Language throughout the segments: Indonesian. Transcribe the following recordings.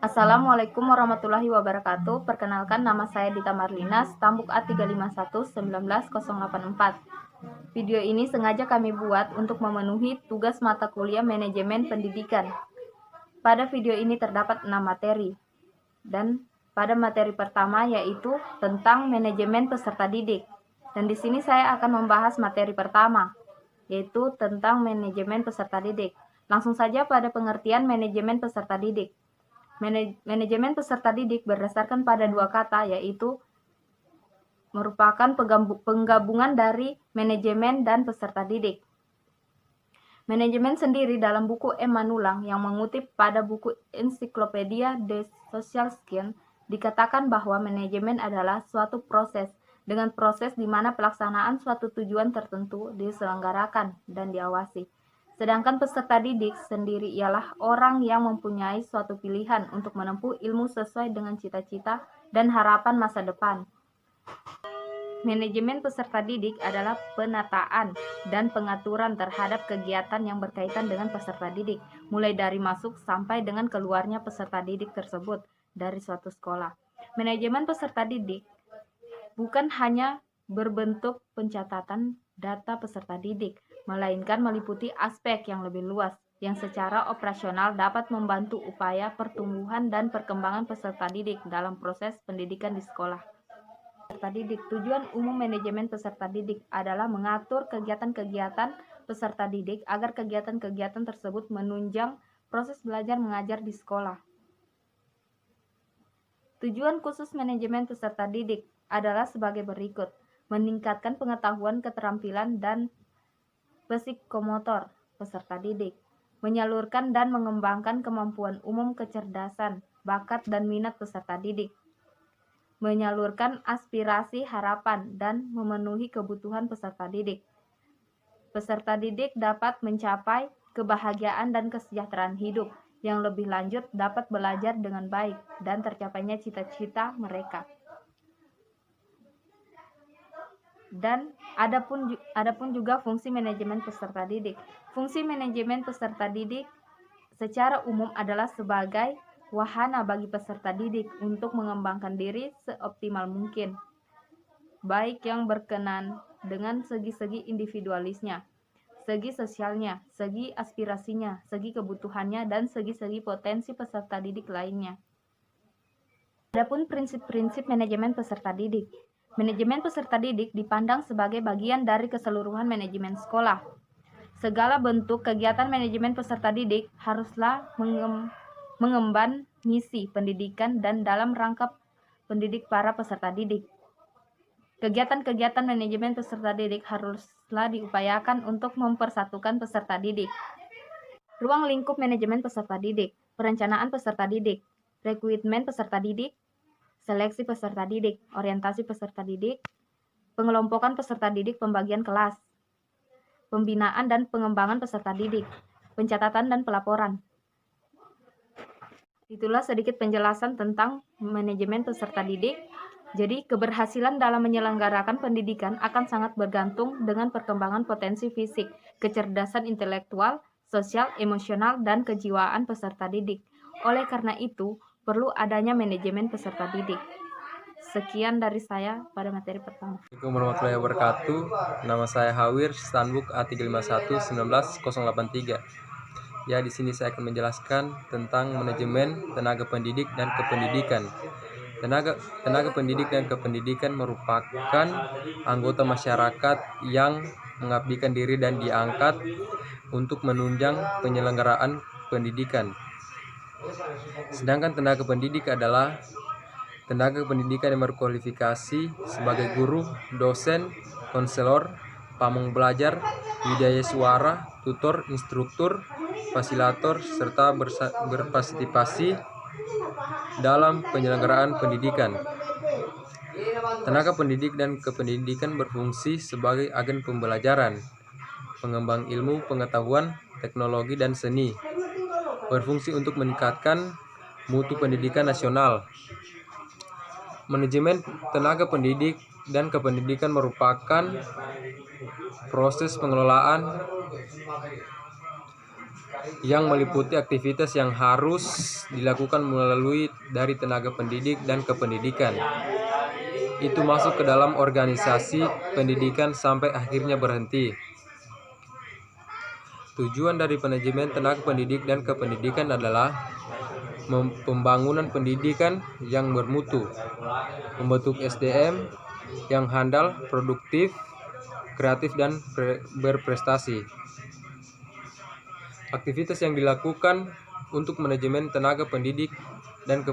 Assalamualaikum warahmatullahi wabarakatuh. Perkenalkan, nama saya Dita Marlina, stambuk A351-19084. Video ini sengaja kami buat untuk memenuhi tugas mata kuliah manajemen pendidikan. Pada video ini terdapat 6 materi. Dan pada materi pertama yaitu tentang manajemen peserta didik. Dan di sini saya akan membahas materi pertama, yaitu tentang manajemen peserta didik. Langsung saja pada pengertian manajemen peserta didik. Manajemen peserta didik berdasarkan pada dua kata, yaitu merupakan penggabungan dari manajemen dan peserta didik. Manajemen sendiri dalam buku M. Manulang yang mengutip pada buku Encyclopedia de Social Science dikatakan bahwa manajemen adalah suatu proses dengan proses di mana pelaksanaan suatu tujuan tertentu diselenggarakan dan diawasi. Sedangkan peserta didik sendiri ialah orang yang mempunyai suatu pilihan untuk menempuh ilmu sesuai dengan cita-cita dan harapan masa depan. Manajemen peserta didik adalah penataan dan pengaturan terhadap kegiatan yang berkaitan dengan peserta didik, mulai dari masuk sampai dengan keluarnya peserta didik tersebut dari suatu sekolah. Manajemen peserta didik bukan hanya berbentuk pencatatan data peserta didik, melainkan meliputi aspek yang lebih luas, yang secara operasional dapat membantu upaya pertumbuhan dan perkembangan peserta didik dalam proses pendidikan di sekolah. Peserta didik. Tujuan umum manajemen peserta didik adalah mengatur kegiatan-kegiatan peserta didik agar kegiatan-kegiatan tersebut menunjang proses belajar mengajar di sekolah. Tujuan khusus manajemen peserta didik adalah sebagai berikut: meningkatkan pengetahuan, keterampilan, dan psikomotor peserta didik, menyalurkan dan mengembangkan kemampuan umum, kecerdasan, bakat, dan minat peserta didik, menyalurkan aspirasi, harapan, dan memenuhi kebutuhan peserta didik. Peserta didik dapat mencapai kebahagiaan dan kesejahteraan hidup yang lebih lanjut, dapat belajar dengan baik, dan tercapainya cita-cita mereka. Dan adapun juga fungsi manajemen peserta didik. Fungsi manajemen peserta didik secara umum adalah sebagai wahana bagi peserta didik untuk mengembangkan diri seoptimal mungkin, baik yang berkenan dengan segi-segi individualisnya, segi sosialnya, segi aspirasinya, segi kebutuhannya, dan segi-segi potensi peserta didik lainnya. Adapun prinsip-prinsip manajemen peserta didik. Manajemen peserta didik dipandang sebagai bagian dari keseluruhan manajemen sekolah. Segala bentuk kegiatan manajemen peserta didik haruslah mengemban misi pendidikan dan dalam rangka pendidik para peserta didik. Kegiatan-kegiatan manajemen peserta didik haruslah diupayakan untuk mempersatukan peserta didik. Ruang lingkup manajemen peserta didik, perencanaan peserta didik, rekrutmen peserta didik, seleksi peserta didik, orientasi peserta didik, pengelompokan peserta didik, pembagian kelas, pembinaan dan pengembangan peserta didik, pencatatan dan pelaporan. Itulah sedikit penjelasan tentang manajemen peserta didik. Jadi, keberhasilan dalam menyelenggarakan pendidikan akan sangat bergantung dengan perkembangan potensi fisik, kecerdasan intelektual, sosial, emosional, dan kejiwaan peserta didik. Oleh karena itu, perlu adanya manajemen peserta didik. Sekian dari saya pada materi pertama. Assalamualaikum warahmatullahi wabarakatuh. Nama saya Hawir, stambuk A351-19083. Ya, di sini saya akan menjelaskan tentang manajemen tenaga pendidik dan kependidikan. Tenaga pendidik dan kependidikan merupakan anggota masyarakat yang mengabdikan diri dan diangkat untuk menunjang penyelenggaraan pendidikan. Sedangkan tenaga pendidik adalah tenaga pendidikan yang berkualifikasi sebagai guru, dosen, konselor, pamong belajar, widya suara, tutor, instruktur, fasilitator, serta berpartisipasi dalam penyelenggaraan pendidikan. Tenaga pendidik dan kependidikan berfungsi sebagai agen pembelajaran, pengembang ilmu, pengetahuan, teknologi, dan seni. Berfungsi untuk meningkatkan mutu pendidikan nasional. Manajemen tenaga pendidik dan kependidikan merupakan proses pengelolaan yang meliputi aktivitas yang harus dilakukan melalui dari tenaga pendidik dan kependidikan. Itu masuk ke dalam organisasi pendidikan sampai akhirnya berhenti. Tujuan dari manajemen tenaga pendidik dan kependidikan adalah pembangunan pendidikan yang bermutu, membentuk SDM yang handal, produktif, kreatif, dan berprestasi. Aktivitas yang dilakukan untuk manajemen tenaga pendidik dan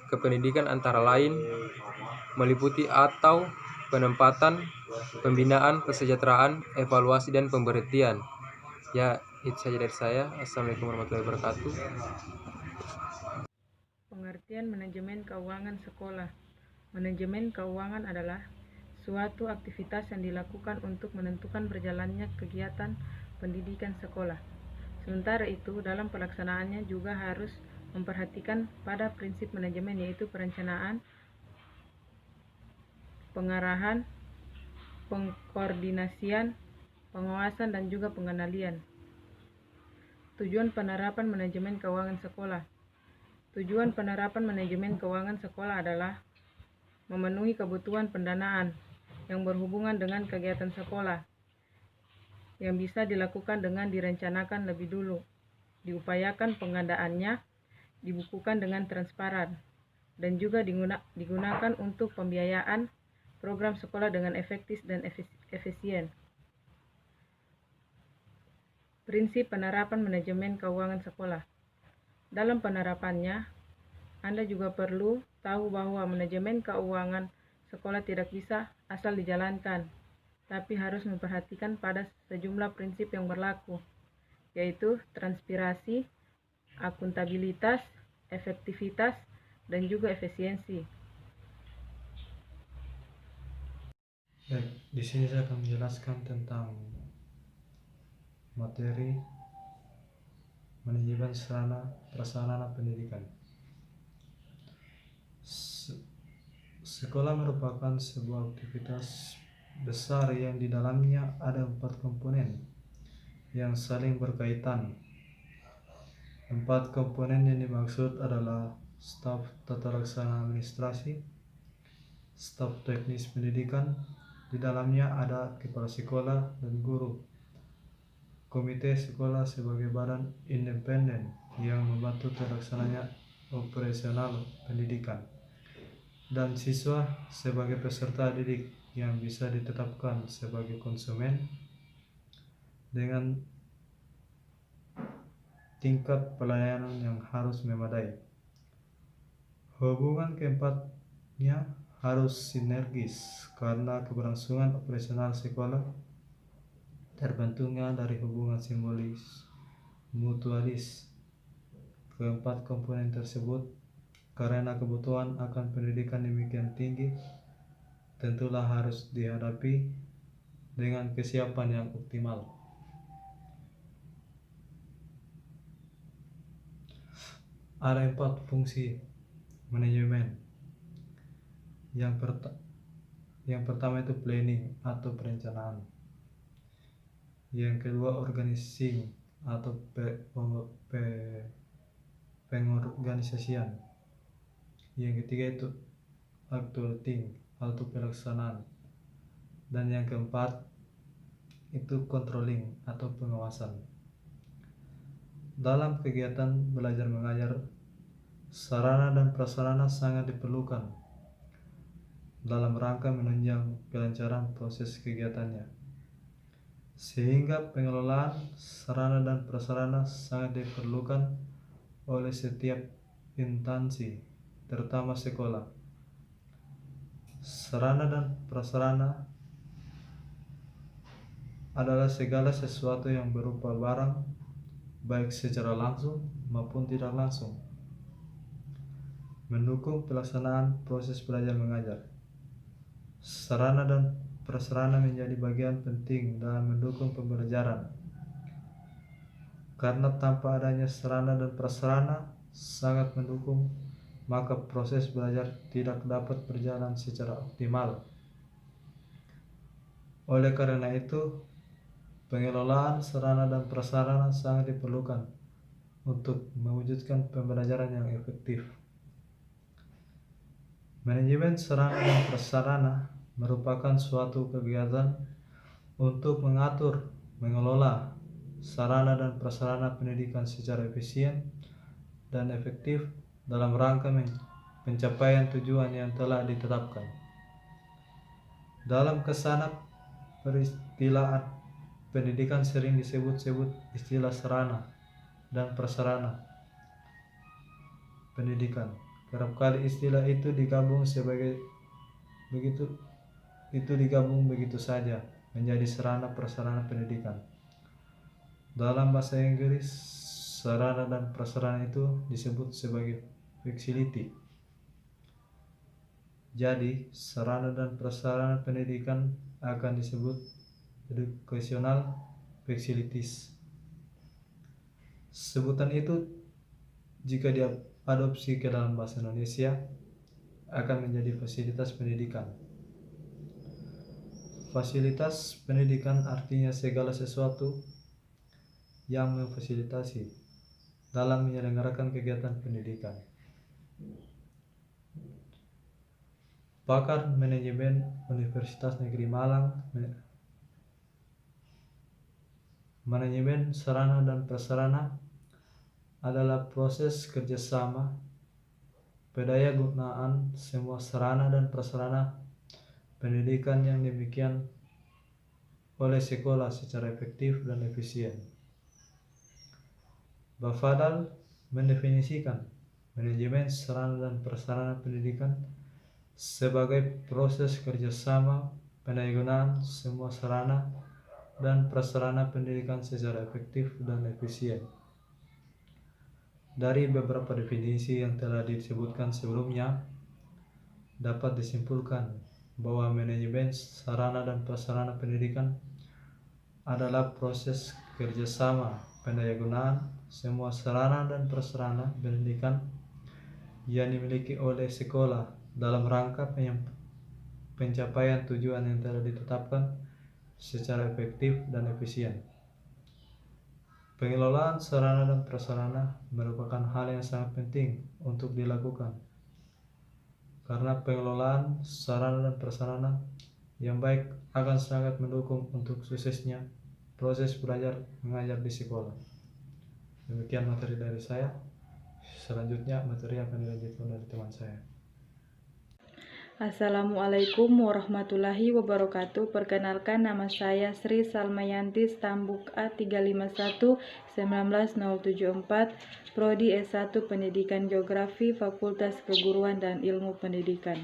kependidikan antara lain meliputi atau penempatan, pembinaan, kesejahteraan, evaluasi, dan pemberhentian. Ya, itu saja dari saya. Assalamualaikum warahmatullahi wabarakatuh. Pengertian manajemen keuangan sekolah. Manajemen keuangan adalah suatu aktivitas yang dilakukan untuk menentukan berjalannya kegiatan pendidikan sekolah. Sementara itu, dalam pelaksanaannya juga harus memperhatikan pada prinsip manajemen, yaitu perencanaan, pengarahan, pengkoordinasian, pengawasan, dan juga pengendalian. Tujuan penerapan manajemen keuangan sekolah. Tujuan penerapan manajemen keuangan sekolah adalah memenuhi kebutuhan pendanaan yang berhubungan dengan kegiatan sekolah, yang bisa dilakukan dengan direncanakan lebih dulu, diupayakan pengadaannya, dibukukan dengan transparan, dan juga digunakan untuk pembiayaan program sekolah dengan efektif dan efisien. Prinsip penerapan manajemen keuangan sekolah. Dalam penerapannya, Anda juga perlu tahu bahwa manajemen keuangan sekolah tidak bisa asal dijalankan, tapi harus memperhatikan pada sejumlah prinsip yang berlaku, yaitu transparansi, akuntabilitas, efektivitas, dan juga efisiensi. Baik, di sini saya akan menjelaskan tentang materi manajemen sarana prasarana pendidikan. Sekolah merupakan sebuah aktivitas besar yang di dalamnya ada 4 komponen yang saling berkaitan. 4 komponen yang dimaksud adalah staf tata laksana administrasi, staf teknis pendidikan, di dalamnya ada kepala sekolah dan guru, komite sekolah sebagai badan independen yang membantu terlaksananya operasional pendidikan, dan siswa sebagai peserta didik yang bisa ditetapkan sebagai konsumen dengan tingkat pelayanan yang harus memadai. Hubungan keempatnya harus sinergis karena keberlangsungan operasional sekolah terbentungnya dari hubungan simbolis mutualis. Keempat komponen tersebut, karena kebutuhan akan pendidikan demikian tinggi, tentulah harus dihadapi dengan kesiapan yang optimal. Ada 4 fungsi manajemen. Yang pertama itu planning atau perencanaan. Yang kedua organizing atau pengorganisasian. Yang ketiga itu actuating atau pelaksanaan. Dan yang keempat itu controlling atau pengawasan. Dalam kegiatan belajar mengajar, sarana dan prasarana sangat diperlukan dalam rangka menunjang kelancaran proses kegiatannya, sehingga pengelolaan sarana dan prasarana sangat diperlukan oleh setiap instansi, terutama sekolah. Sarana dan prasarana adalah segala sesuatu yang berupa barang, baik secara langsung maupun tidak langsung, mendukung pelaksanaan proses belajar mengajar. Sarana dan prasarana menjadi bagian penting dalam mendukung pembelajaran, karena tanpa adanya sarana dan prasarana sangat mendukung, maka proses belajar tidak dapat berjalan secara optimal. Oleh karena itu, Pengelolaan sarana dan prasarana sangat diperlukan untuk mewujudkan pembelajaran yang efektif. Manajemen sarana dan prasarana merupakan suatu kegiatan untuk mengatur, mengelola sarana dan prasarana pendidikan secara efisien dan efektif dalam rangka pencapaian tujuan yang telah ditetapkan. Dalam kesanap peristilaan pendidikan sering disebut-sebut istilah sarana dan prasarana pendidikan. Kerap kali istilah itu digabung begitu saja menjadi sarana prasarana pendidikan. Dalam bahasa Inggris, sarana dan prasarana itu disebut sebagai facility. Jadi, sarana dan prasarana pendidikan akan disebut educational facilities. Sebutan itu jika diadopsi ke dalam bahasa Indonesia akan menjadi fasilitas pendidikan. Fasilitas pendidikan artinya segala sesuatu yang memfasilitasi dalam menyelenggarakan kegiatan pendidikan. Pakar Manajemen Universitas Negeri Malang, manajemen sarana dan prasarana adalah proses kerjasama pendaya gunaan semua sarana dan prasarana pendidikan yang demikian oleh sekolah secara efektif dan efisien. Bafadal mendefinisikan manajemen sarana dan prasarana pendidikan sebagai proses kerjasama pendayagunaan semua sarana dan prasarana pendidikan secara efektif dan efisien. Dari beberapa definisi yang telah disebutkan sebelumnya, dapat disimpulkan bahwa manajemen sarana dan prasarana pendidikan adalah proses kerjasama pendayagunaan semua sarana dan prasarana pendidikan yang dimiliki oleh sekolah dalam rangka pencapaian tujuan yang telah ditetapkan secara efektif dan efisien. Pengelolaan sarana dan prasarana merupakan hal yang sangat penting untuk dilakukan, karena pengelolaan sarana dan prasarana yang baik akan sangat mendukung untuk suksesnya proses belajar mengajar di sekolah. Demikian materi dari saya. Selanjutnya materi akan dilanjutkan dari teman saya. Assalamualaikum warahmatullahi wabarakatuh. Perkenalkan, nama saya Sri Salmayanti Stambuk A351 19074, Prodi S1 Pendidikan Geografi, Fakultas Keguruan dan Ilmu Pendidikan.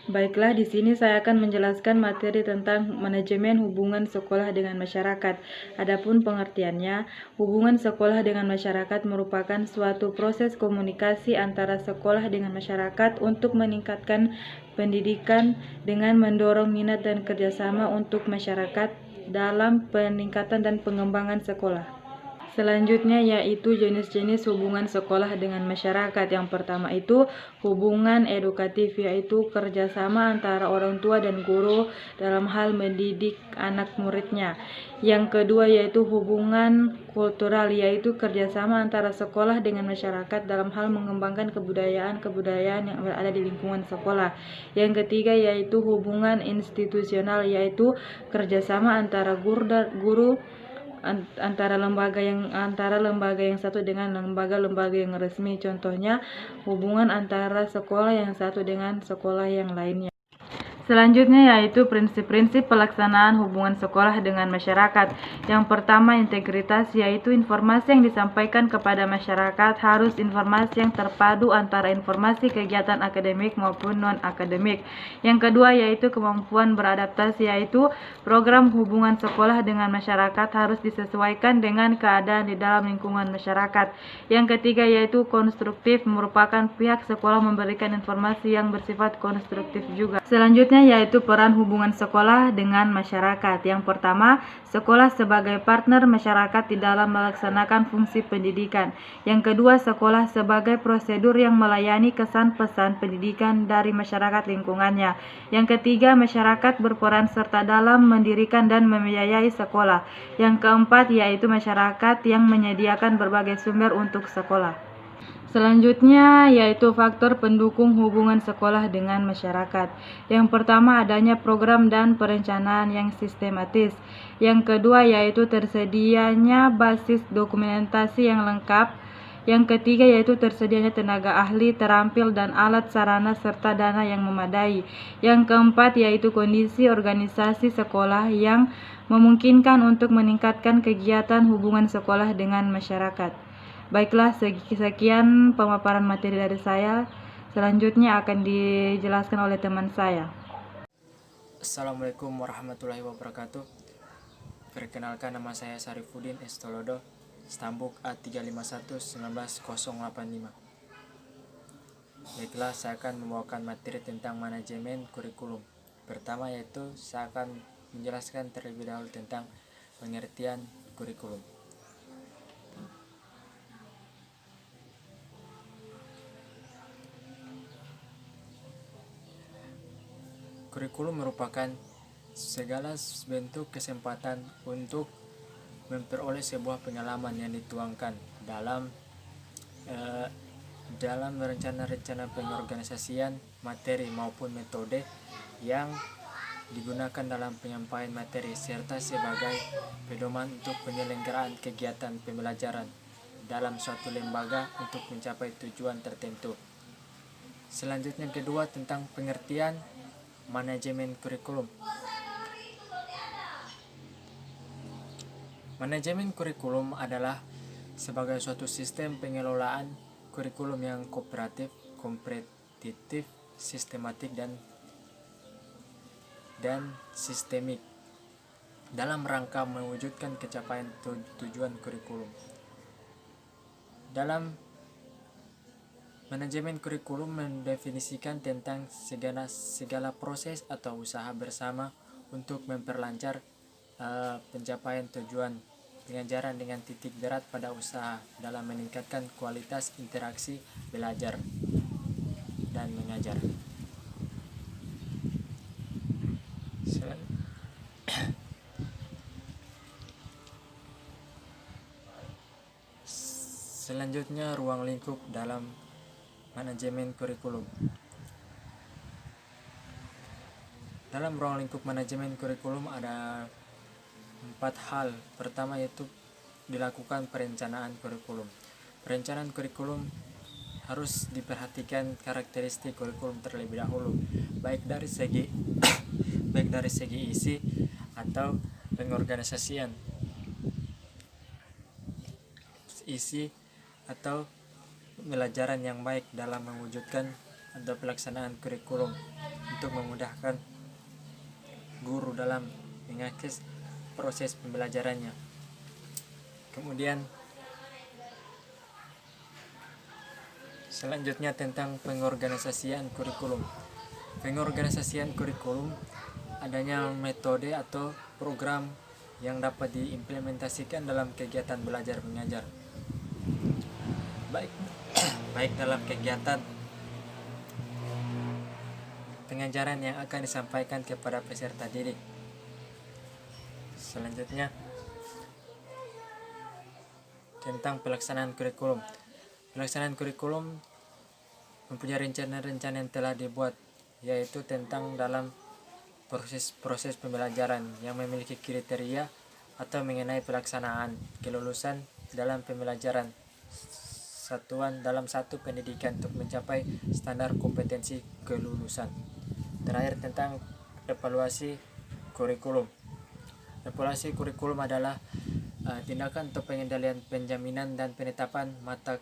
Baiklah, di sini saya akan menjelaskan materi tentang manajemen hubungan sekolah dengan masyarakat. Adapun pengertiannya, hubungan sekolah dengan masyarakat merupakan suatu proses komunikasi antara sekolah dengan masyarakat untuk meningkatkan pendidikan dengan mendorong minat dan kerjasama untuk masyarakat dalam peningkatan dan pengembangan sekolah. Selanjutnya yaitu jenis-jenis hubungan sekolah dengan masyarakat. Yang pertama itu hubungan edukatif, yaitu kerjasama antara orang tua dan guru dalam hal mendidik anak muridnya. Yang kedua yaitu hubungan kultural, yaitu kerjasama antara sekolah dengan masyarakat dalam hal mengembangkan kebudayaan yang berada di lingkungan sekolah. Yang ketiga yaitu hubungan institusional, yaitu kerjasama antara guru antara lembaga yang satu dengan lembaga-lembaga yang resmi. Contohnya hubungan antara sekolah yang satu dengan sekolah yang lainnya. Selanjutnya yaitu prinsip-prinsip pelaksanaan hubungan sekolah dengan masyarakat. Yang pertama, integritas, yaitu informasi yang disampaikan kepada masyarakat harus informasi yang terpadu antara informasi kegiatan akademik maupun non-akademik. Yang kedua yaitu kemampuan beradaptasi, yaitu program hubungan sekolah dengan masyarakat harus disesuaikan dengan keadaan di dalam lingkungan masyarakat. Yang ketiga yaitu konstruktif, merupakan pihak sekolah memberikan informasi yang bersifat konstruktif juga. Selanjutnya Selanjutnya yaitu peran hubungan sekolah dengan masyarakat. Yang pertama, sekolah sebagai partner masyarakat di dalam melaksanakan fungsi pendidikan. Yang kedua, sekolah sebagai prosedur yang melayani kesan-pesan pendidikan dari masyarakat lingkungannya. Yang ketiga, masyarakat berperan serta dalam mendirikan dan membiayai sekolah. Yang keempat, yaitu masyarakat yang menyediakan berbagai sumber untuk sekolah. Selanjutnya yaitu faktor pendukung hubungan sekolah dengan masyarakat. Yang pertama, adanya program dan perencanaan yang sistematis. Yang kedua yaitu tersedianya basis dokumentasi yang lengkap. Yang ketiga yaitu tersedianya tenaga ahli terampil dan alat sarana serta dana yang memadai. Yang keempat yaitu kondisi organisasi sekolah yang memungkinkan untuk meningkatkan kegiatan hubungan sekolah dengan masyarakat. Baiklah, sekian pemaparan materi dari saya. Selanjutnya akan dijelaskan oleh teman saya. Assalamualaikum warahmatullahi wabarakatuh. Perkenalkan, nama saya Sarifudin Estolodo, Stambuk A351-19085. Baiklah, saya akan membawakan materi tentang manajemen kurikulum. Pertama yaitu saya akan menjelaskan terlebih dahulu tentang pengertian kurikulum. Kurikulum merupakan segala bentuk kesempatan untuk memperoleh sebuah pengalaman yang dituangkan dalam rencana-rencana pengorganisasian materi maupun metode yang digunakan dalam penyampaian materi serta sebagai pedoman untuk penyelenggaraan kegiatan pembelajaran dalam suatu lembaga untuk mencapai tujuan tertentu. Selanjutnya kedua tentang pengertian manajemen kurikulum. Manajemen kurikulum adalah sebagai suatu sistem pengelolaan kurikulum yang kooperatif, kompetitif, sistematik dan sistemik dalam rangka mewujudkan capaian tujuan kurikulum. Dalam manajemen kurikulum mendefinisikan tentang segala proses atau usaha bersama untuk memperlancar pencapaian tujuan pengajaran dengan titik berat pada usaha dalam meningkatkan kualitas interaksi belajar dan mengajar. Selanjutnya ruang lingkup dalam manajemen kurikulum. Dalam ruang lingkup manajemen kurikulum ada 4 hal. Pertama yaitu dilakukan perencanaan kurikulum. Perencanaan kurikulum harus diperhatikan karakteristik kurikulum terlebih dahulu, baik dari segi isi atau pengorganisasian. Isi atau pembelajaran yang baik dalam mewujudkan atau pelaksanaan kurikulum untuk memudahkan guru dalam mengakses proses pembelajarannya. Kemudian selanjutnya tentang pengorganisasian kurikulum. Pengorganisasian kurikulum adanya metode atau program yang dapat diimplementasikan dalam kegiatan belajar mengajar, baik dalam kegiatan pengajaran yang akan disampaikan kepada peserta didik. Selanjutnya tentang pelaksanaan kurikulum. Pelaksanaan kurikulum mempunyai rencana-rencana yang telah dibuat, yaitu tentang dalam proses pembelajaran yang memiliki kriteria atau mengenai pelaksanaan kelulusan dalam pembelajaran satuan dalam satu pendidikan untuk mencapai standar kompetensi kelulusan. Terakhir tentang evaluasi kurikulum. Evaluasi kurikulum adalah tindakan atau pengendalian penjaminan dan penetapan mata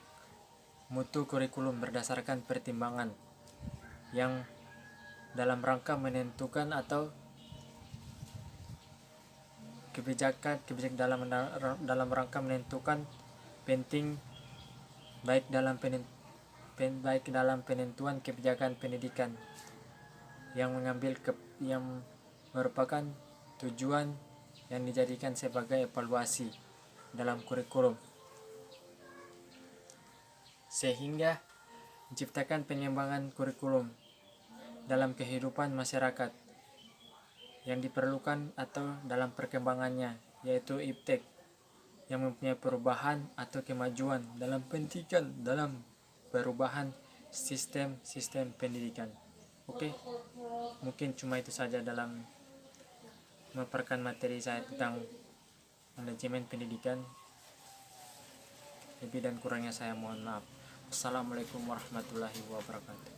mutu kurikulum berdasarkan pertimbangan yang dalam rangka menentukan atau kebijakan dalam rangka menentukan penting baik dalam penentuan kebijakan pendidikan yang merupakan tujuan yang dijadikan sebagai evaluasi dalam kurikulum, sehingga menciptakan pengembangan kurikulum dalam kehidupan masyarakat yang diperlukan atau dalam perkembangannya, yaitu iptek yang mempunyai perubahan atau kemajuan dalam pendidikan, dalam perubahan sistem pendidikan. Oke, mungkin cuma itu saja dalam memaparkan materi saya tentang manajemen pendidikan. Lebih dan kurangnya saya mohon maaf. Assalamualaikum warahmatullahi wabarakatuh.